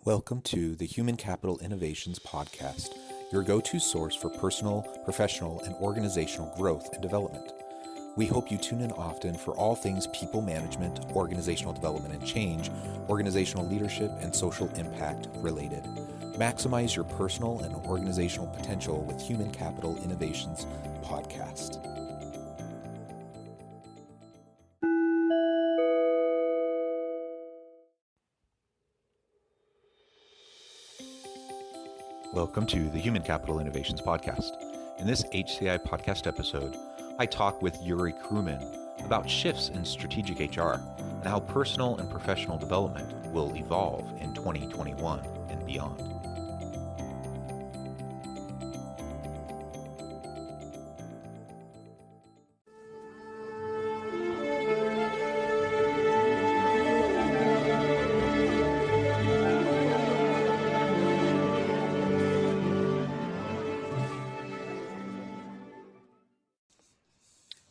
Welcome to the Human Capital Innovations Podcast, your go-to source for personal, professional, and organizational growth and development. We hope you tune in often for all things people management, organizational development and change, organizational leadership, and social impact related. Maximize your personal and organizational potential with Human Capital Innovations Podcast. Welcome to the Human Capital Innovations Podcast. In this HCI podcast episode, I talk with Yuri Kruman about shifts in strategic HR and how personal and professional development will evolve in 2021 and beyond.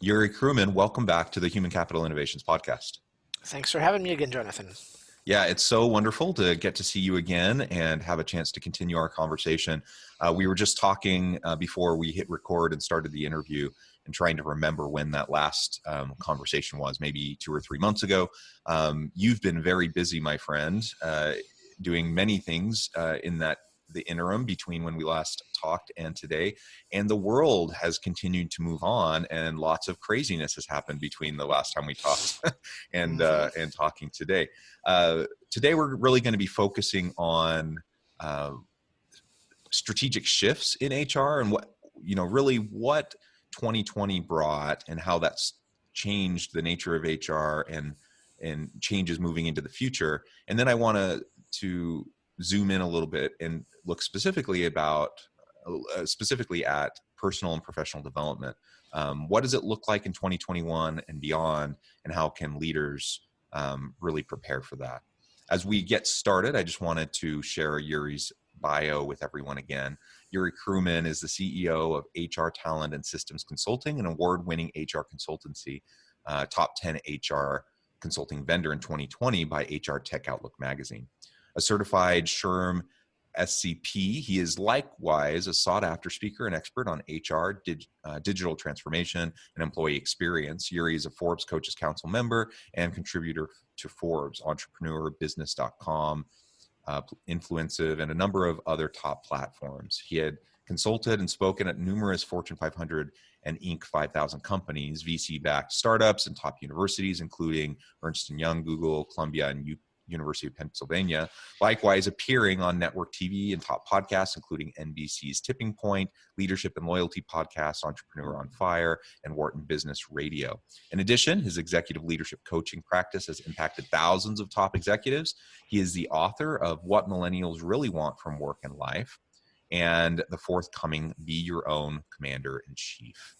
Yuri Kruman, welcome back to the Human Capital Innovations Podcast. Thanks for having me again, Jonathan. Yeah, it's so wonderful to get to see you again and have a chance to continue our conversation. We were just talking before we hit record and started the interview and trying to remember when that last conversation was, maybe 2 or 3 months ago. You've been very busy, my friend, doing many things in the interim between when we last talked and today, and the world has continued to move on, and lots of craziness has happened between the last time we talked and talking today. Today we're really going to be focusing on strategic shifts in HR and what 2020 brought and how that's changed the nature of HR and changes moving into the future. And then I want to zoom in a little bit and look specifically at personal and professional development. What does it look like in 2021 and beyond, and how can leaders really prepare for that? As we get started, I just wanted to share Yuri's bio with everyone again. Yuri Kruman is the CEO of HR Talent and Systems Consulting, an award-winning HR consultancy, top 10 HR consulting vendor in 2020 by HR Tech Outlook magazine. A certified SHRM SCP, he is likewise a sought-after speaker and expert on HR, digital transformation, and employee experience. Yuri is a Forbes Coaches Council member and contributor to Forbes, Entrepreneur, Business.com, Influencive, and a number of other top platforms. He had consulted and spoken at numerous Fortune 500 and Inc. 5000 companies, VC-backed startups, and top universities, including Ernst & Young, Google, Columbia, and University of Pennsylvania, likewise appearing on network TV and top podcasts, including NBC's Tipping Point, Leadership and Loyalty Podcast, Entrepreneur on Fire, and Wharton Business Radio. In addition, his executive leadership coaching practice has impacted thousands of top executives. He is the author of What Millennials Really Want from Work and Life, and the forthcoming Be Your Own Commander-in-Chief.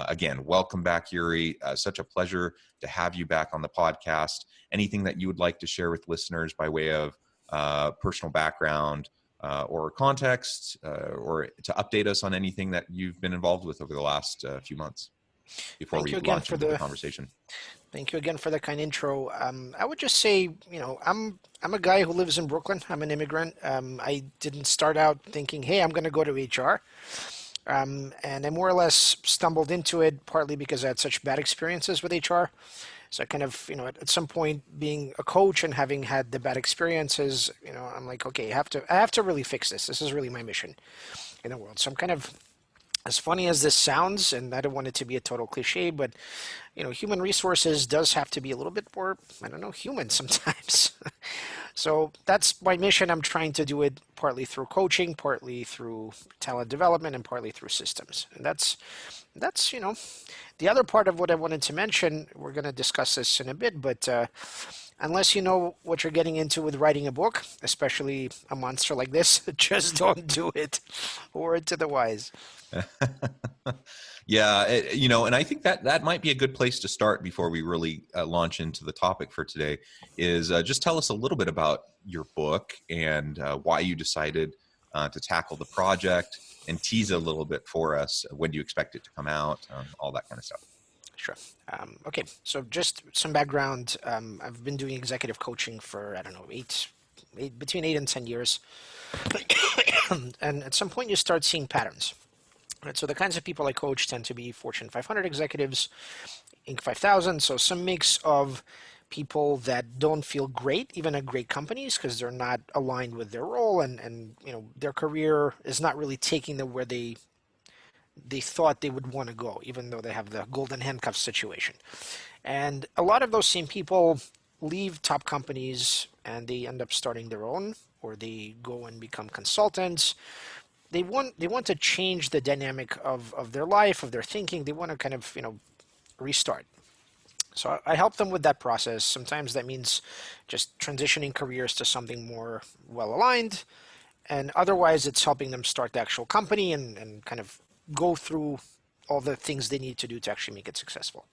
Again, welcome back, Yuri. Such a pleasure to have you back on the podcast. Anything that you would like to share with listeners by way of personal background or context, or to update us on anything that you've been involved with over the last few months before we launch into the conversation? Thank you again for the kind intro. I would just say, I'm a guy who lives in Brooklyn. I'm an immigrant. I didn't start out thinking, hey, I'm going to go to HR. And I more or less stumbled into it partly because I had such bad experiences with HR. So I kind of, at some point being a coach and having had the bad experiences, I'm like, okay, I have to really fix this. This is really my mission in the world. So I'm kind of, as funny as this sounds, and I don't want it to be a total cliche, but, human resources does have to be a little bit more, human sometimes. So that's my mission. I'm trying to do it partly through coaching, partly through talent development, and partly through systems. And that's the other part of what I wanted to mention. We're going to discuss this in a bit, but unless you know what you're getting into with writing a book, especially a monster like this, just don't do it. Word to the wise. Yeah, and I think that might be a good place to start before we really launch into the topic for today, is just tell us a little bit about your book and why you decided to tackle the project, and tease a little bit for us. When do you expect it to come out? All that kind of stuff. Sure. Okay, so just some background. I've been doing executive coaching for, 8 between 8 and 10 years. And at some point, you start seeing patterns. Right, so the kinds of people I coach tend to be Fortune 500 executives, Inc. 5000. So some mix of people that don't feel great, even at great companies, because they're not aligned with their role, and their career is not really taking them where they thought they would want to go, even though they have the golden handcuffs situation. And a lot of those same people leave top companies and they end up starting their own, or they go and become consultants. They want to change the dynamic of their life, of their thinking. They want to kind of restart. So I help them with that process. Sometimes that means just transitioning careers to something more well aligned, and otherwise it's helping them start the actual company and kind of go through all the things they need to do to actually make it successful.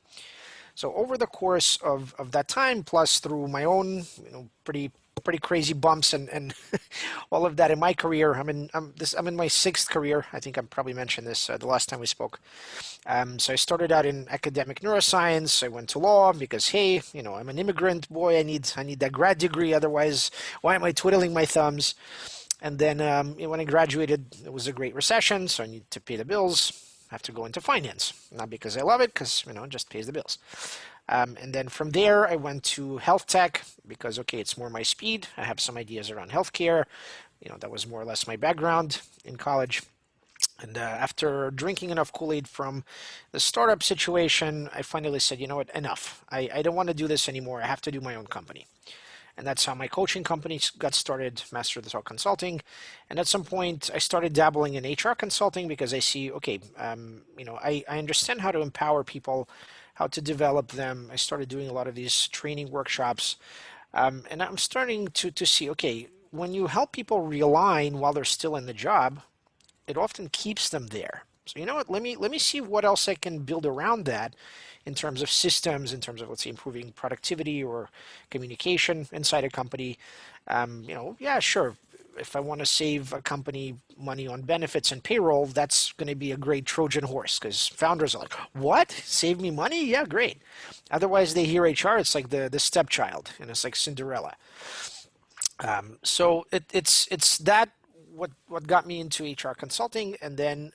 So over the course of that time, plus through my own, pretty crazy bumps and all of that in my career, I'm in my sixth career. I think I probably mentioned this the last time we spoke. So I started out in academic neuroscience. I went to law because, hey, I'm an immigrant boy. I need that grad degree. Otherwise, why am I twiddling my thumbs? And then when I graduated, it was a great recession, so I need to pay the bills. I have to go into finance, not because I love it, because it just pays the bills. And then from there, I went to health tech because, okay, it's more my speed. I have some ideas around healthcare. That was more or less my background in college. And after drinking enough Kool-Aid from the startup situation, I finally said, you know what, enough. I don't want to do this anymore. I have to do my own company. And that's how my coaching company got started, Master the Talk Consulting. And at some point, I started dabbling in HR consulting because I see, okay, I understand how to empower people, how to develop them. I started doing a lot of these training workshops. And I'm starting to see, okay, when you help people realign while they're still in the job, it often keeps them there. So you know what? Let me see what else I can build around that in terms of systems, in terms of, let's say, improving productivity or communication inside a company. Yeah, sure. If I want to save a company money on benefits and payroll, that's going to be a great Trojan horse because founders are like, "What? Save me money? Yeah, great." Otherwise, they hear HR, it's like the stepchild, and it's like Cinderella. So it's that what got me into HR consulting, and then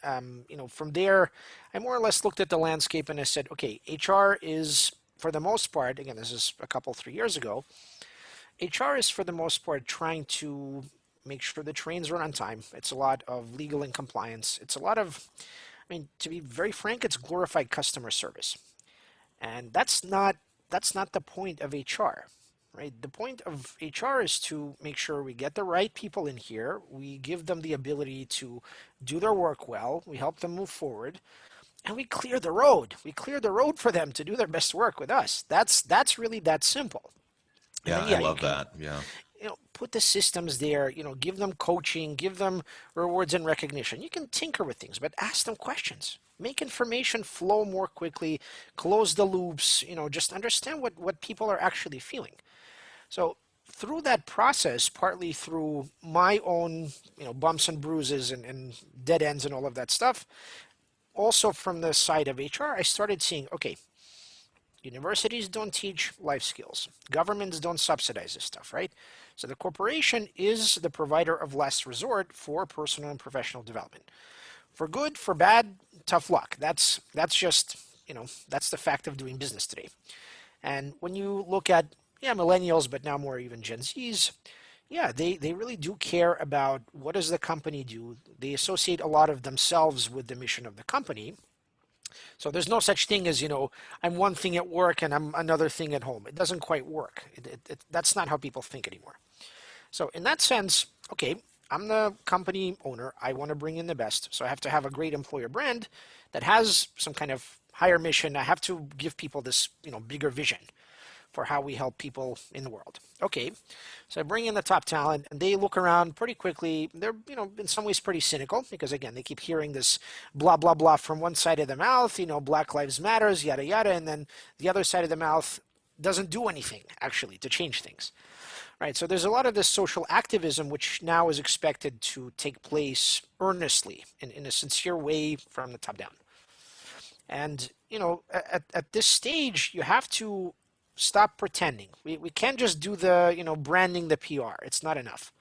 from there, I more or less looked at the landscape and I said, okay, HR is for the most part, again, this is a couple 3 years ago, HR is for the most part trying to make sure the trains run on time. It's a lot of legal and compliance. It's a lot of, to be very frank, it's glorified customer service. And that's not the point of HR, right? The point of HR is to make sure we get the right people in here. We give them the ability to do their work well. We help them move forward, and we clear the road. We clear the road for them to do their best work with us. That's really that simple. And Yeah, then I yeah, you love can that. Yeah. put the systems there, give them coaching, give them rewards and recognition. You can tinker with things, but ask them questions. Make information flow more quickly, close the loops, just understand what people are actually feeling. So through that process, partly through my own, bumps and bruises and dead ends and all of that stuff, also from the side of HR, I started seeing, okay, universities don't teach life skills. Governments don't subsidize this stuff, right? So the corporation is the provider of last resort for personal and professional development. For good, for bad, tough luck. That's just, that's the fact of doing business today. And when you look at, yeah, millennials, but now more even Gen Zs, yeah, they really do care about what does the company do. They associate a lot of themselves with the mission of the company. So there's no such thing as, I'm one thing at work and I'm another thing at home. It doesn't quite work. That's not how people think anymore. So in that sense, okay, I'm the company owner. I want to bring in the best. So I have to have a great employer brand that has some kind of higher mission. I have to give people this, bigger vision for how we help people in the world. Okay, so I bring in the top talent, and they look around pretty quickly. They're, in some ways pretty cynical because, again, they keep hearing this blah, blah, blah from one side of the mouth, Black Lives Matters, yada, yada, and then the other side of the mouth doesn't do anything, actually, to change things. Right, so there's a lot of this social activism which now is expected to take place earnestly in a sincere way from the top down. And at this stage, you have to stop pretending. We can't just do the, branding, the PR. It's not enough.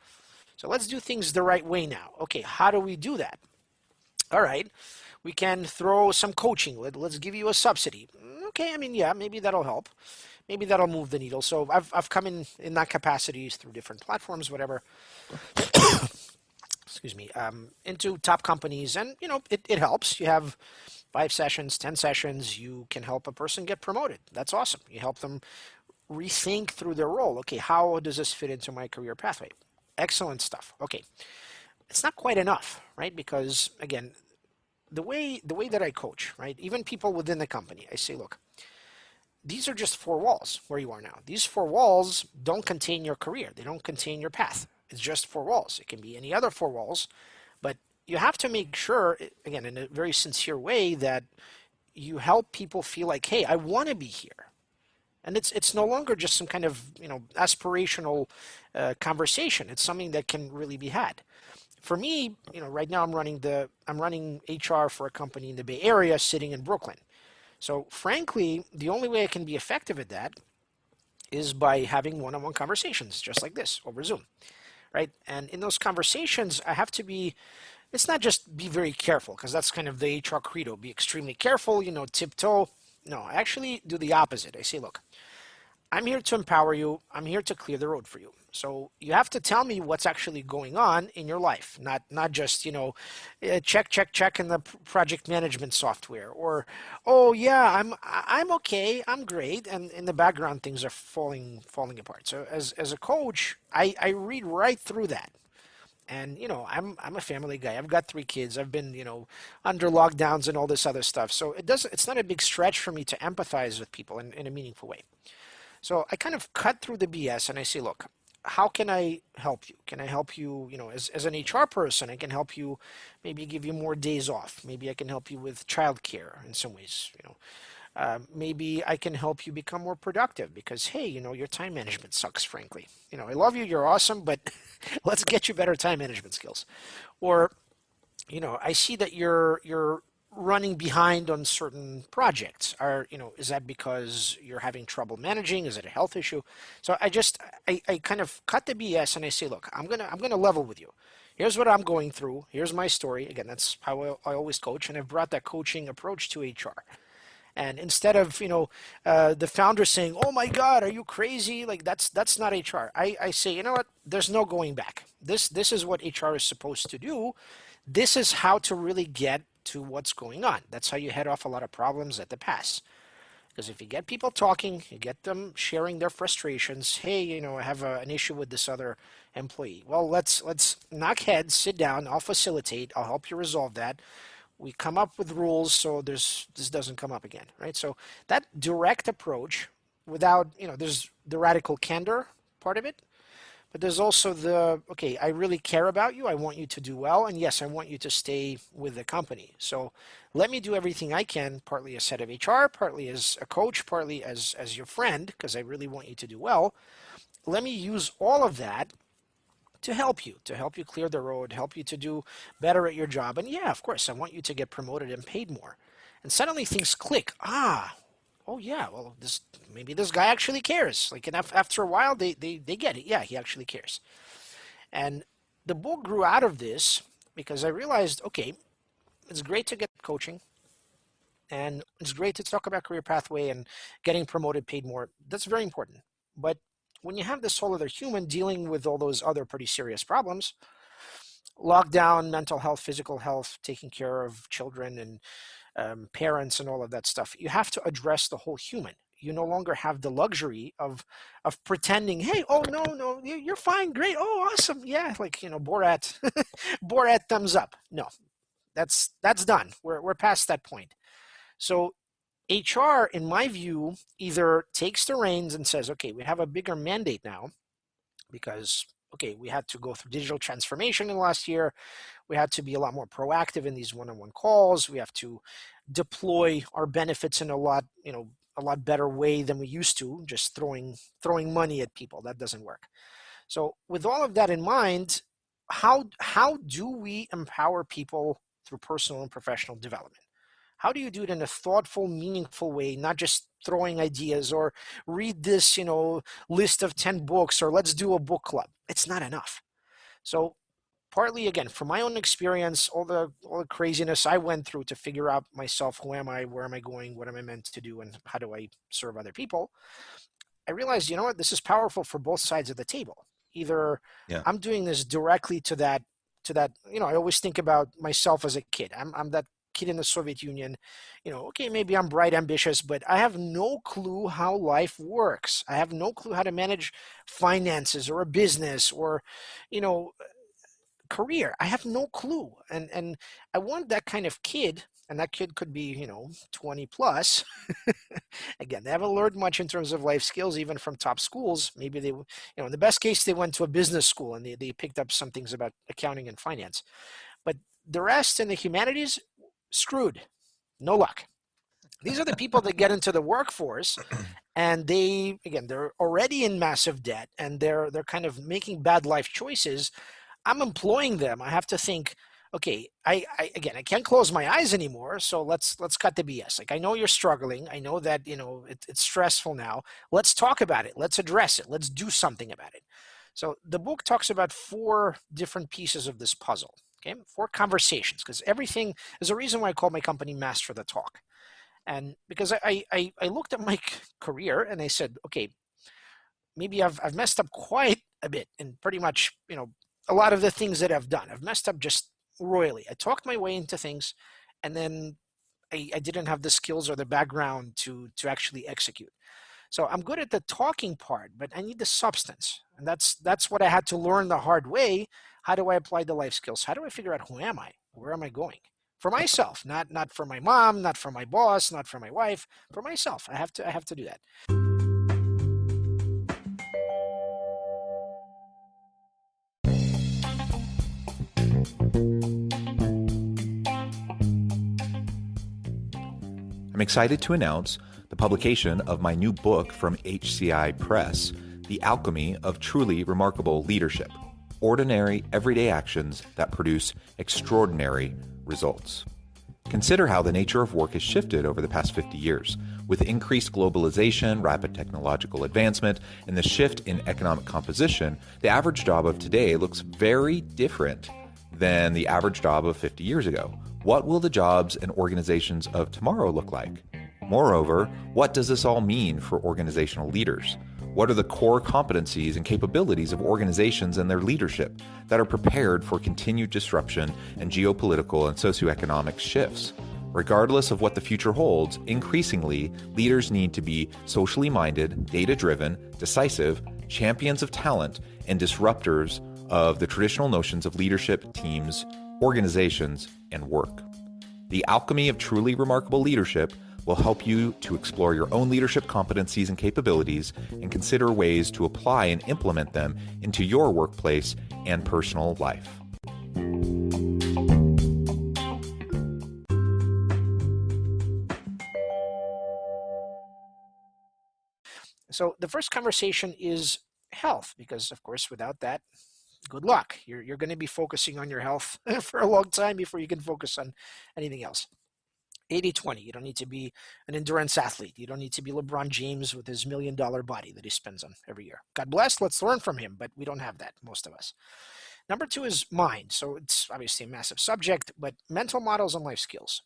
So let's do things the right way now. Okay, how do we do that? All right, we can throw some coaching. Let's give you a subsidy. Okay, I mean, yeah, maybe that'll help. Maybe that'll move the needle. So I've come in that capacity through different platforms, whatever. Sure. Excuse me, into top companies, and it helps. You have 5 sessions, 10 sessions. You can help a person get promoted. That's awesome. You help them rethink through their role. Okay, how does this fit into my career pathway? Excellent stuff. Okay, it's not quite enough, right? Because again, the way that I coach, right? Even people within the company, I say, look, these are just 4 walls where you are now. These 4 walls don't contain your career. They don't contain your path. It's just 4 walls. It can be any other 4 walls, but you have to make sure, again, in a very sincere way, that you help people feel like, hey, I want to be here. And it's no longer just some kind of aspirational conversation. It's something that can really be had. For me, right now I'm running HR for a company in the Bay Area, sitting in Brooklyn. So frankly, the only way I can be effective at that is by having one-on-one conversations, just like this over Zoom, right? And in those conversations, I have to be. It's not just be very careful, because that's kind of the HR credo. Be extremely careful, tiptoe. No, I actually do the opposite. I say, look, I'm here to empower you. I'm here to clear the road for you. So you have to tell me what's actually going on in your life, not just check in the project management software, or oh yeah, I'm okay, I'm great, and in the background things are falling apart. So as a coach, I read right through that. And I'm a family guy. I've got 3 kids. I've been under lockdowns and all this other stuff. So it's not a big stretch for me to empathize with people in a meaningful way. So I kind of cut through the BS and I say, look, how can I help you? Can I help you, as an HR person, I can help you, maybe give you more days off. Maybe I can help you with childcare in some ways, maybe I can help you become more productive because, hey, your time management sucks, frankly. I love you, you're awesome, but let's get you better time management skills. Or I see that you're running behind on certain projects. Is that because you're having trouble managing? Is it a health issue? So I kind of cut the BS and I say, look, I'm gonna level with you. Here's what I'm going through. Here's my story. Again, that's how I always coach, and I've brought that coaching approach to HR. And instead of the founder saying, "Oh my God, are you crazy?" Like that's not HR. I say, you know what? There's no going back. This is what HR is supposed to do. This is how to really get to what's going on. That's how you head off a lot of problems at the pass. Because if you get people talking, you get them sharing their frustrations. Hey, I have an issue with this other employee. Well, let's knock heads, sit down. I'll facilitate. I'll help you resolve that. We come up with rules so this doesn't come up again, right? So that direct approach, without there's the radical candor part of it, but there's also the, okay, I really care about you. I want you to do well. And yes, I want you to stay with the company. So let me do everything I can, partly as head of HR, partly as a coach, partly as your friend, because I really want you to do well. Let me use all of that to help you clear the road, help you to do better at your job. And yeah, of course, I want you to get promoted and paid more. And suddenly things click. Oh yeah, well, maybe this guy actually cares. Like, and after a while, they get it. Yeah, he actually cares. And the book grew out of this because I realized, okay, it's great to get coaching, and it's great to talk about career pathway and getting promoted, paid more. That's very important. But when you have this whole other human dealing with all those other pretty serious problems, lockdown, mental health, physical health, taking care of children and parents and all of that stuff, you have to address the whole human. You no longer have the luxury of pretending, hey, oh no, you're fine, great, oh awesome, yeah, like Borat, Borat thumbs up. No, that's done. We're past that point. So HR, in my view, either takes the reins and says, okay, we have a bigger mandate now because, okay, we had to go through digital transformation in the last year. We had to be a lot more proactive in these one-on-one calls. We have to deploy our benefits in a lot better way than we used to, just throwing money at people. That doesn't work. So with all of that in mind, how do we empower people through personal and professional development? How do you do it in a thoughtful, meaningful way, not just throwing ideas or read this, list of 10 books or let's do a book club? It's not enough. So partly again from my own experience, all the craziness I went through to figure out myself, who am I, where am I going, what am I meant to do, and how do I serve other people, I realized, you know what, this is powerful for both sides of the table. Either Yeah. I'm doing this directly to that, I always think about myself as a kid. I'm that kid in the Soviet Union. Okay, maybe I'm bright, ambitious, but I have no clue how life works. I have no clue how to manage finances or a business or, you know, career. I have no clue. And I want that kind of kid, and that kid could be, 20 plus. Again, they haven't learned much in terms of life skills, even from top schools. Maybe they, in the best case, they went to a business school and they picked up some things about accounting and finance. But the rest in the humanities, screwed. No luck. These are the people that get into the workforce and they're already in massive debt and they're kind of making bad life choices. I'm employing them. I have to think, okay, I can't close my eyes anymore. So let's cut the BS. Like, I know you're struggling. I know that, it's stressful now. Let's talk about it. Let's address it. Let's do something about it. So the book talks about four different pieces of this puzzle. Okay, four conversations, because everything is a reason why I call my company Master the Talk. And because I looked at my career and I said, okay, maybe I've messed up quite a bit in pretty much, a lot of the things that I've done. I've messed up just royally. I talked my way into things, and then I didn't have the skills or the background to actually execute. So I'm good at the talking part, but I need the substance, and that's what I had to learn the hard way. How do I apply the life skills? How do I figure out who am I? Where am I going? For myself, not for my mom, not for my boss, not for my wife, for myself. I have to do that. I'm excited to announce the publication of my new book from HCI Press, The Alchemy of Truly Remarkable Leadership: Ordinary, Everyday Actions That Produce Extraordinary Results. Consider how the nature of work has shifted over the past 50 years. With increased globalization, rapid technological advancement, and the shift in economic composition, the average job of today looks very different than the average job of 50 years ago. What will the jobs and organizations of tomorrow look like? Moreover, what does this all mean for organizational leaders? What are the core competencies and capabilities of organizations and their leadership that are prepared for continued disruption and geopolitical and socioeconomic shifts? Regardless of what the future holds, increasingly, leaders need to be socially minded, data-driven, decisive, champions of talent, and disruptors of the traditional notions of leadership, teams, organizations, and work. The Alchemy of Truly Remarkable Leadership will help you to explore your own leadership competencies and capabilities and consider ways to apply and implement them into your workplace and personal life. So the first conversation is health, because of course, without that, good luck. You're going to be focusing on your health for a long time before you can focus on anything else. 80-20. You don't need to be an endurance athlete. You don't need to be LeBron James with his $1 million body that he spends on every year. God bless. Let's learn from him, but we don't have that, most of us. Number two is mind. So it's obviously a massive subject, but mental models and life skills.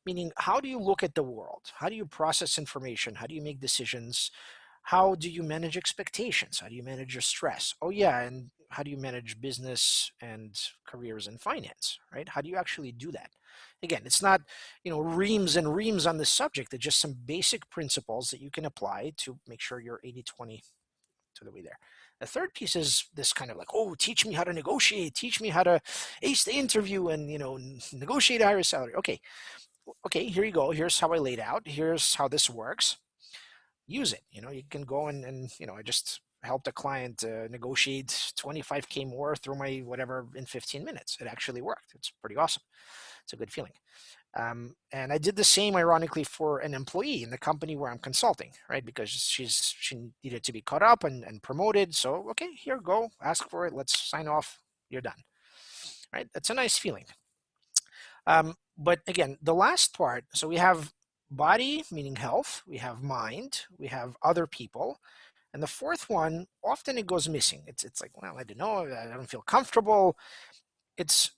Meaning, how do you look at the world? How do you process information? How do you make decisions? How do you manage expectations? How do you manage your stress? Oh, yeah. And how do you manage business and careers and finance, right? How do you actually do that? Again, it's not, reams and reams on this subject. It's just some basic principles that you can apply to make sure you're 80-20 to the way there. The third piece is this kind of like, oh, teach me how to negotiate, teach me how to ace the interview and, negotiate a higher salary. Okay, here you go. Here's how I laid out. Here's how this works. Use it. You can go and I just helped a client negotiate 25K more through my whatever in 15 minutes. It actually worked. It's pretty awesome. It's a good feeling. And I did the same, ironically, for an employee in the company where I'm consulting, right? Because she needed to be caught up and promoted. So, okay, here, go, ask for it. Let's sign off. You're done, right? That's a nice feeling. But again, the last part, so we have body, meaning health, we have mind, we have other people, and the fourth one, often it goes missing. It's like, well, I don't know, I don't feel comfortable. It's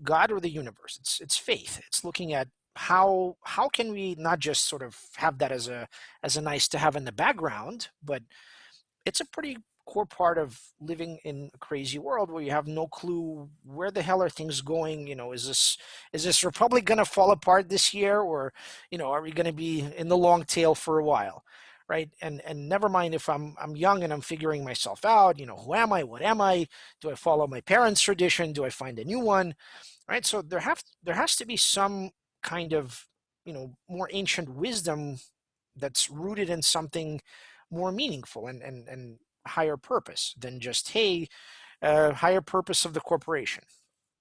God or the universe. It's faith. It's looking at how can we not just sort of have that as a nice to have in the background, but it's a pretty core part of living in a crazy world where you have no clue where the hell are things going. Is this republic going to fall apart this year, or are we going to be in the long tail for a while, right? And never mind if I'm young and I'm figuring myself out. Who am I, what am I? Do I follow my parents' tradition? Do I find a new one, right? So there has to be some kind of more ancient wisdom that's rooted in something more meaningful and higher purpose than just, hey, higher purpose of the corporation.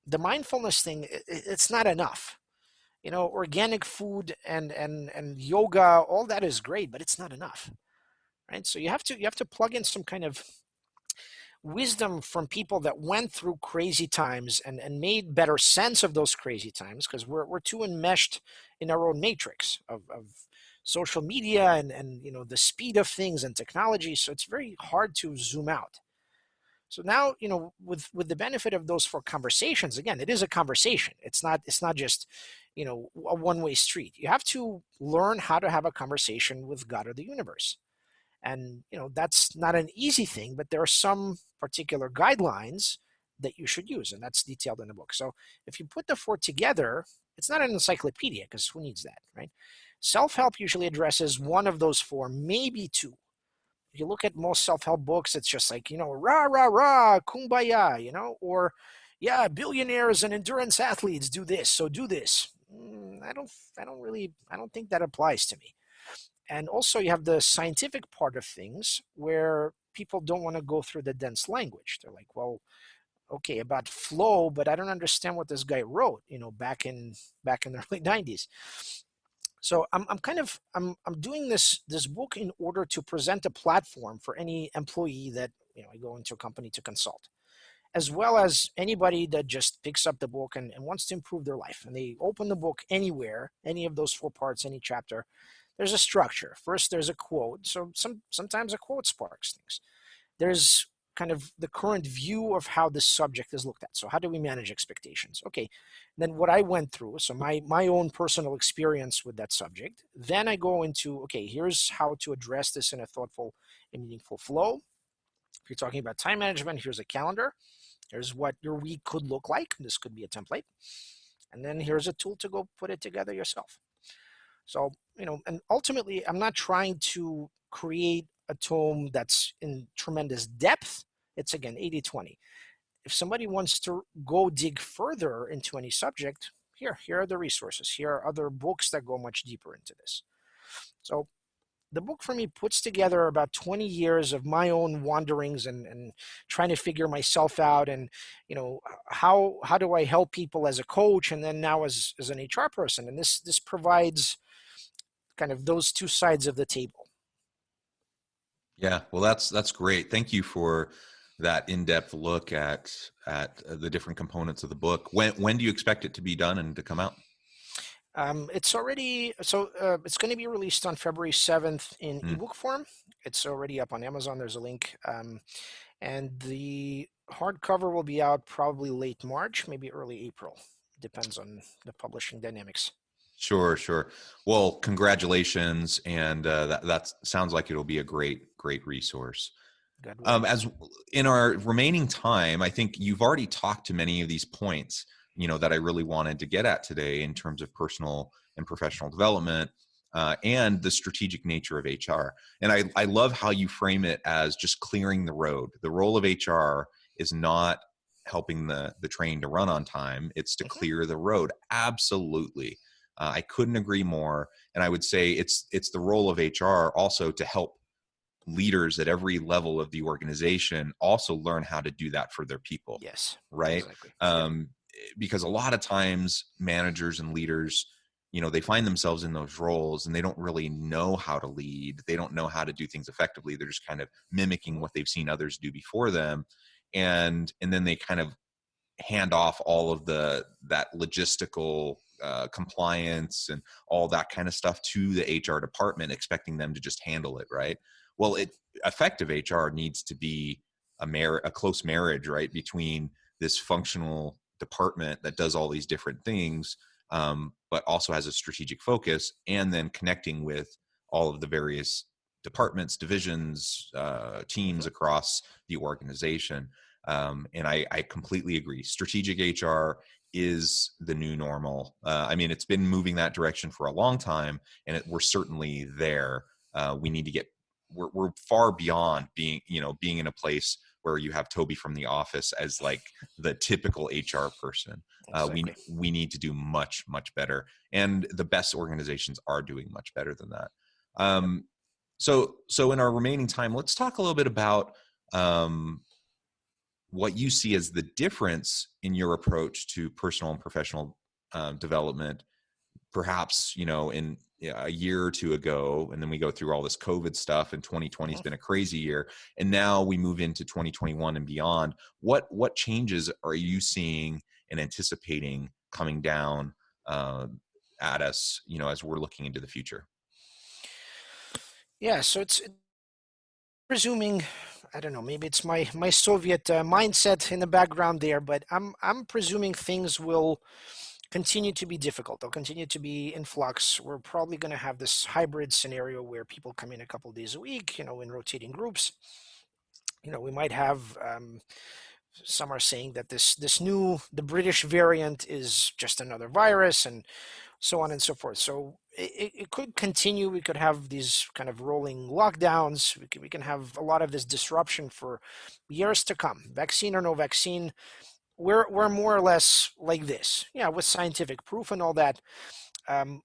The mindfulness thing, it's not enough. Organic food and yoga, all that is great, but it's not enough, right? So you have to plug in some kind of wisdom from people that went through crazy times and made better sense of those crazy times, because we're too enmeshed in our own matrix of social media and the speed of things and technology, so it's very hard to zoom out. So now, with the benefit of those four conversations, again, it is a conversation. It's not just a one-way street. You have to learn how to have a conversation with God or the universe. And that's not an easy thing, but there are some particular guidelines that you should use, and that's detailed in the book. So if you put the four together, it's not an encyclopedia, because who needs that, right? Self-help usually addresses one of those four, maybe two. If you look at most self-help books, it's just like, rah, rah, rah, kumbaya, or yeah, billionaires and endurance athletes do this, so do this. I don't think that applies to me. And also you have the scientific part of things where people don't want to go through the dense language. They're like, well, okay, about flow, but I don't understand what this guy wrote, back in the early 90s. So I'm doing this book in order to present a platform for any employee that I go into a company to consult, as well as anybody that just picks up the book and wants to improve their life. And they open the book anywhere, any of those four parts, any chapter. There's a structure. First, there's a quote. So sometimes a quote sparks things. There's kind of the current view of how this subject is looked at. So how do we manage expectations? Okay. Then what I went through, so my own personal experience with that subject. Then I go into, okay, here's how to address this in a thoughtful and meaningful flow. If you're talking about time management, here's a calendar. Here's what your week could look like. This could be a template. And then here's a tool to go put it together yourself. So, and ultimately, I'm not trying to create a tome that's in tremendous depth. It's, again, 80/20. If somebody wants to go dig further into any subject, here are the resources. Here are other books that go much deeper into this. So the book for me puts together about 20 years of my own wanderings and trying to figure myself out, and how do I help people as a coach, and then now as an HR person. And this provides kind of those two sides of the table. Yeah, well, that's great. Thank you for that in-depth look at the different components of the book. When do you expect it to be done and to come out? It's already, so it's going to be released on February 7th in ebook form. It's already up on Amazon. There's a link. And the hardcover will be out probably late March, maybe early April. Depends on the publishing dynamics. Sure, sure. Well, congratulations, and that sounds like it'll be a great resource. God willing. As in our remaining time, I think you've already talked to many of these points, that I really wanted to get at today in terms of personal and professional development, and the strategic nature of HR. And I love how you frame it as just clearing the road. The role of HR is not helping the train to run on time. It's to clear the road. Absolutely. I couldn't agree more. And I would say it's the role of HR also to help leaders at every level of the organization also learn how to do that for their people. Yes, right? exactly. Because a lot of times managers and leaders, they find themselves in those roles and they don't really know how to lead. They don't know how to do things effectively. They're just kind of mimicking what they've seen others do before them. And then they kind of hand off all of that logistical compliance and all that kind of stuff to the HR department, expecting them to just handle it, right? Well, effective HR needs to be a close marriage, right, between this functional department that does all these different things, but also has a strategic focus, and then connecting with all of the various departments, divisions, teams Hmm. across the organization. And I completely agree. Strategic HR is the new normal. I mean, it's been moving that direction for a long time, and we're certainly there. We need to get. We're far beyond being in a place where you have Toby from The Office as like the typical HR person. We Exactly. we need to do much better, and the best organizations are doing much better than that. Yep. So in our remaining time, let's talk a little bit about um, what you see as the difference in your approach to personal and professional development, perhaps in a year or two ago, and then we go through all this COVID stuff, and 2020 has Hmm. been a crazy year, and now we move into 2021 and beyond. What changes are you seeing and anticipating coming down uh, at us, as we're looking into the future? Yeah, so it's presuming, I don't know, maybe it's my Soviet mindset in the background there, but I'm presuming things will continue to be difficult. They'll continue to be in flux. We're probably going to have this hybrid scenario where people come in a couple days a week, in rotating groups. We might have some are saying that the British variant is just another virus, and so on and so forth. So it could continue. We could have these kind of rolling lockdowns. We can have a lot of this disruption for years to come. Vaccine or no vaccine, we're more or less like this. Yeah, with scientific proof and all that.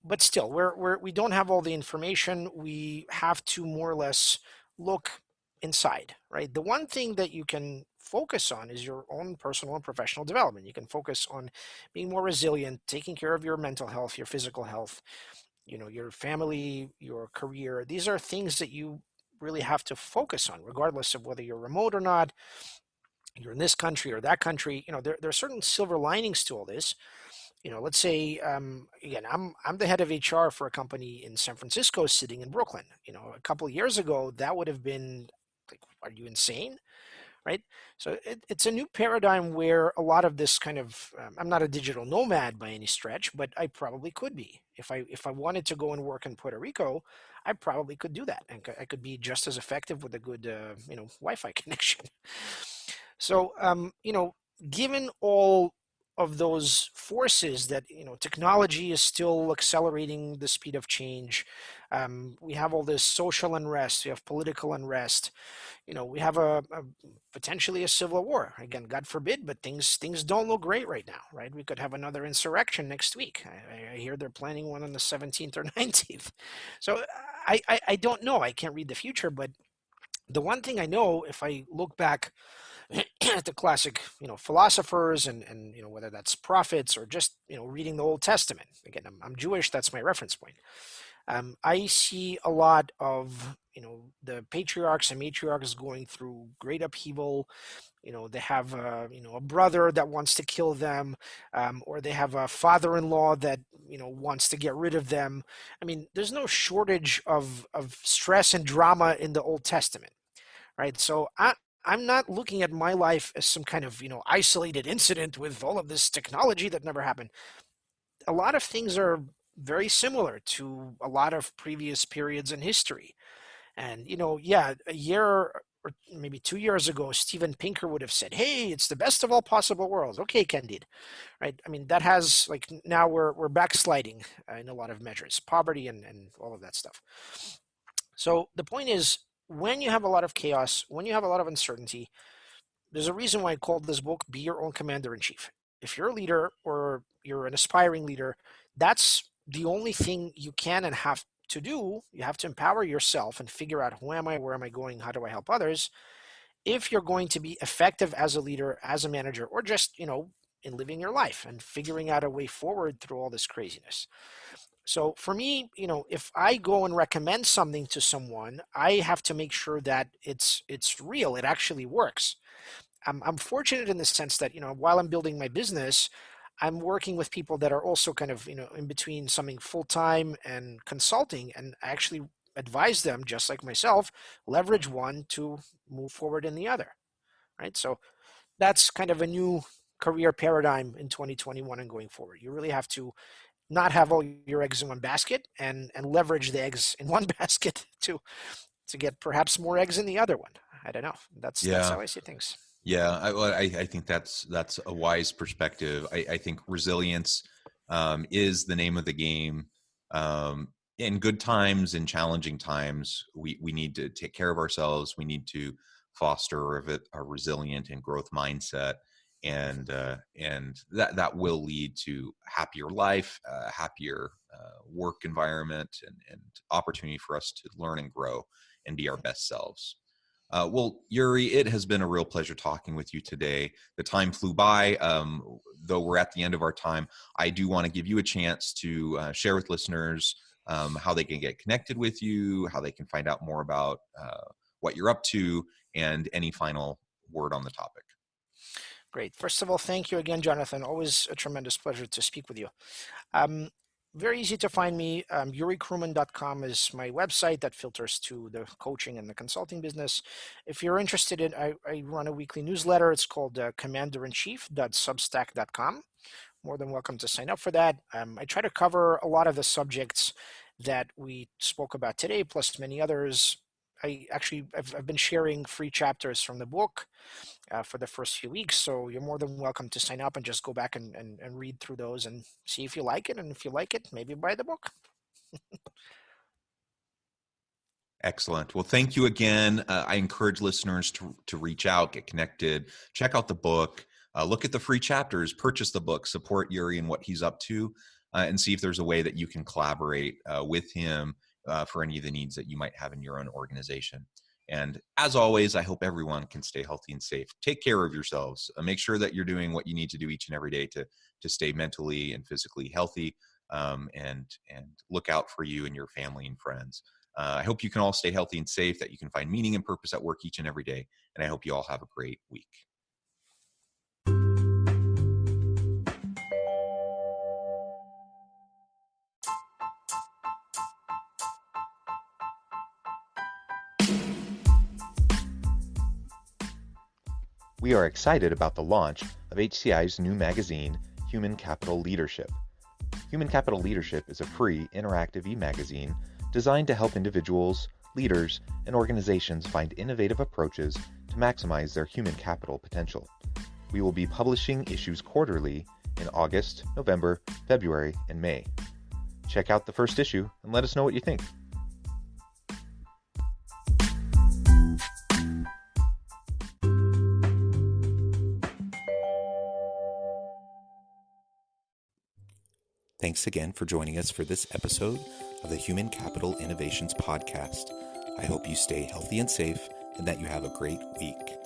But still, we don't have all the information. We have to more or less look inside, right? The one thing that you can focus on is your own personal and professional development. You can focus on being more resilient, taking care of your mental health, your physical health, your family, your career. These are things that you really have to focus on, regardless of whether you're remote or not, you're in this country or that country. There are certain silver linings to all this. Let's say, again, I'm the head of HR for a company in San Francisco sitting in Brooklyn. A couple of years ago, that would have been like, are you insane? Right? So it's a new paradigm where a lot of this kind of, I'm not a digital nomad by any stretch, but I probably could be. If I wanted to go and work in Puerto Rico, I probably could do that, and I could be just as effective with a good, Wi-Fi connection. So, given all of those forces that, technology is still accelerating the speed of change. We have all this social unrest, we have political unrest, we have a potentially a civil war. Again, God forbid, but things don't look great right now, right? We could have another insurrection next week. I hear they're planning one on the 17th or 19th. So I don't know. I can't read the future, but the one thing I know, if I look back at the classic, philosophers and whether that's prophets or just, reading the Old Testament. Again, I'm Jewish. That's my reference point. I see a lot of, the patriarchs and matriarchs going through great upheaval. They have a brother that wants to kill them, or they have a father-in-law that wants to get rid of them. I mean, there's no shortage of stress and drama in the Old Testament, right? So I'm not looking at my life as some kind of isolated incident with all of this technology that never happened. A lot of things are very similar to a lot of previous periods in history. And yeah, a year or maybe 2 years ago, Steven Pinker would have said, "Hey, it's the best of all possible worlds." Okay, Candide, right? I mean, that has like now we're backsliding in a lot of measures, poverty and all of that stuff. So the point is, when you have a lot of chaos, when you have a lot of uncertainty, there's a reason why I called this book Be Your Own Commander in Chief. If you're a leader or you're an aspiring leader, that's the only thing you can and have to do. You have to empower yourself and figure out, who am I, where am I going, how do I help others, if you're going to be effective as a leader, as a manager, or just, in living your life and figuring out a way forward through all this craziness. So for me, if I go and recommend something to someone, I have to make sure that it's real, it actually works. I'm fortunate in the sense that, while I'm building my business, I'm working with people that are also kind of, in between something full-time and consulting, and I actually advise them, just like myself, leverage one to move forward in the other, right? So that's kind of a new career paradigm in 2021 and going forward. You really have to not have all your eggs in one basket, and leverage the eggs in one basket to get perhaps more eggs in the other one. I don't know. That's Yeah. how I see things. Yeah, I think that's a wise perspective. I think resilience is the name of the game. In good times, in challenging times, we need to take care of ourselves. We need to foster a resilient and growth mindset, and that will lead to happier life, happier work environment, and opportunity for us to learn and grow and be our best selves. Well, Yuri, it has been a real pleasure talking with you today. The time flew by. Though we're at the end of our time, I do want to give you a chance to share with listeners how they can get connected with you, how they can find out more about what you're up to, and any final word on the topic. Great. First of all, thank you again, Jonathan. Always a tremendous pleasure to speak with you. Um, Very easy to find me. yurikruman.com is my website that filters to the coaching and the consulting business. If you're interested in, I run a weekly newsletter. It's called commanderinchief.substack.com. More than welcome to sign up for that. I try to cover a lot of the subjects that we spoke about today, plus many others. I've been sharing free chapters from the book for the first few weeks. So you're more than welcome to sign up and just go back and read through those and see if you like it. And if you like it, maybe buy the book. Excellent. Well, thank you again. I encourage listeners to reach out, get connected, check out the book, look at the free chapters, purchase the book, support Yuri and what he's up to, and see if there's a way that you can collaborate with him for any of the needs that you might have in your own organization. And as always, I hope everyone can stay healthy and safe. Take care of yourselves. Make sure that you're doing what you need to do each and every day to stay mentally and physically healthy, and look out for you and your family and friends. I hope you can all stay healthy and safe, that you can find meaning and purpose at work each and every day. And I hope you all have a great week. We are excited about the launch of HCI's new magazine, Human Capital Leadership. Human Capital Leadership is a free, interactive e-magazine designed to help individuals, leaders, and organizations find innovative approaches to maximize their human capital potential. We will be publishing issues quarterly in August, November, February, and May. Check out the first issue and let us know what you think. Thanks again for joining us for this episode of the Human Capital Innovations Podcast. I hope you stay healthy and safe and that you have a great week.